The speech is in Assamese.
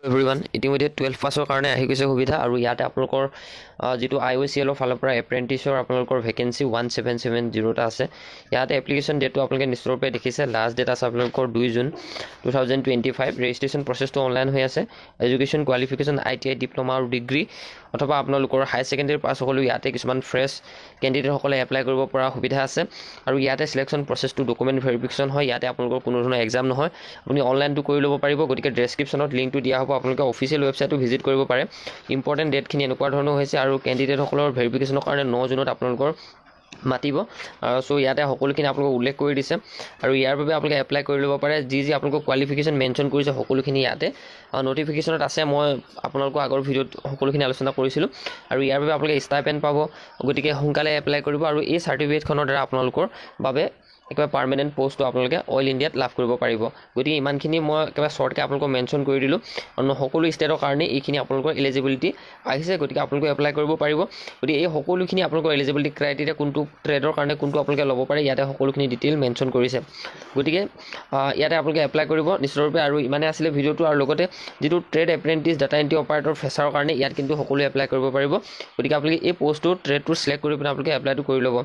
এভৰিৱান ইতিমধ্যে 12 পাছৰ কাৰণে আহি গৈছে সুবিধা আৰু ইয়াতে আপোনালোকৰ যেটো IOCL ফালৰ পৰা এপ্ৰেন্টিছৰ আপোনালোকৰ ভেকেন্সি 1770 টা আছে ইয়াতে এপ্লিকেশন ডেটটো আপোনালোকে নিশ্চয়ৰূপে দেখিছে লাষ্ট ডেট আছে আপোনালোকৰ 2 জুন 2025 ৰেজিষ্ট্ৰেচন প্ৰসেছটো অনলাইন হৈ আছে এডুকেশন কোৱালিফিকেশন ITI ডিপ্লোমা আৰু ডিগ্ৰী অথবা আপোনালোকৰ হাই সেকেন্ডাৰী পাছ হলো ইয়াতে কিছুমান ফ্ৰেছ ক্যান্ডিডেট সকলে এপ্লাই কৰিব পৰা সুবিধা আছে আৰু ইয়াতে সিলেকশন প্ৰসেছটো ডকুমেন্ট ভেৰিফিকেশন হয় ইয়াতে আপোনালোকৰ কোনো ধৰণৰ এক্সাম নহয় আপুনি অনলাইনটো কৰি ল'ব পাৰিব গতিকে ডেসক্ৰিপচনত লিংকটো দিয়া হ'ব আপোনালোকে অফিচিয়েল ৱেবছাইটটো ভিজিট কৰিব পাৰে ইম্পৰ্টেন্ট ডেটখিনি এনেকুৱা ধৰণৰ হৈছে আৰু ক্যান্ডিডেট সকলৰ ভেৰিফিকেশনৰ কাৰণে 9 জুনত আপোনালোকৰ মাতিব সো ইয়াতে সকলোখিনি আপোনালোকক উল্লেখ কৰি দিছে আৰু ইয়াৰ বাবে আপোনালোকে এপ্লাই কৰি ল'ব পাৰে যি আপোনালোকক কোৱালিফিকেশন মেনশন কৰিছে সকলোখিনি ইয়াতে নোটিফিকেশনত আছে মই আপোনালোকক আগৰ ভিডিঅ'ত সকলোখিনি আলোচনা কৰিছিলো আৰু ইয়াৰ বাবে আপোনালোকে ষ্টাইপেন্ড পাব গতিকে সোনকালে এপ্লাই কৰিব আৰু এই সাৰ্টিফিকেটখনৰ দ্বাৰা আপোনালোকৰ বাবে একবাৰ পাৰ্মানেন্ট পোষ্টটো আপোনালোকে অইল ইণ্ডিয়াত লাভ কৰিব পাৰিব গতিকে ইমানখিনি মই একবাৰ শৰ্টকে আপোনালোকক মেনশন কৰি দিলো আৰু সকলো ষ্টেটৰ কাৰণে এইখিনি আপোনালোকৰ এলিজিবিলিটি আহিছে গতিকে আপোনালোকে এপ্লাই কৰিব পাৰিব গতিকে এই সকলোখিনি আপোনালোকৰ এলিজিবিলিটি ক্ৰাইটেৰিয়া কোনটো ট্ৰেডৰ কাৰণে কোনটো আপোনালোকে ল'ব পাৰে ইয়াতে সকলোখিনি ডিটেইল মেনশন কৰিছে গতিকে ইয়াতে আপোনালোকে এপ্লাই কৰিব নিশ্চয়ৰূপে আৰু ইমানে আছিল ভিডিঅ'টো আৰু লগতে যেটো ট্ৰেড এপ্ৰেন্টিছ ডাটা এন্ট্ৰি অপাৰেটৰ ফেচাৰৰ কাৰণে ইয়াত কিন্তু সকলোৱে এপ্লাই কৰিব পাৰিব গতিকে আপোনালোকে এই পোষ্টটো ট্ৰেডটো সিলেক্ট কৰি পিনে আপোনালোকে এপ্লাইটো কৰি ল'ব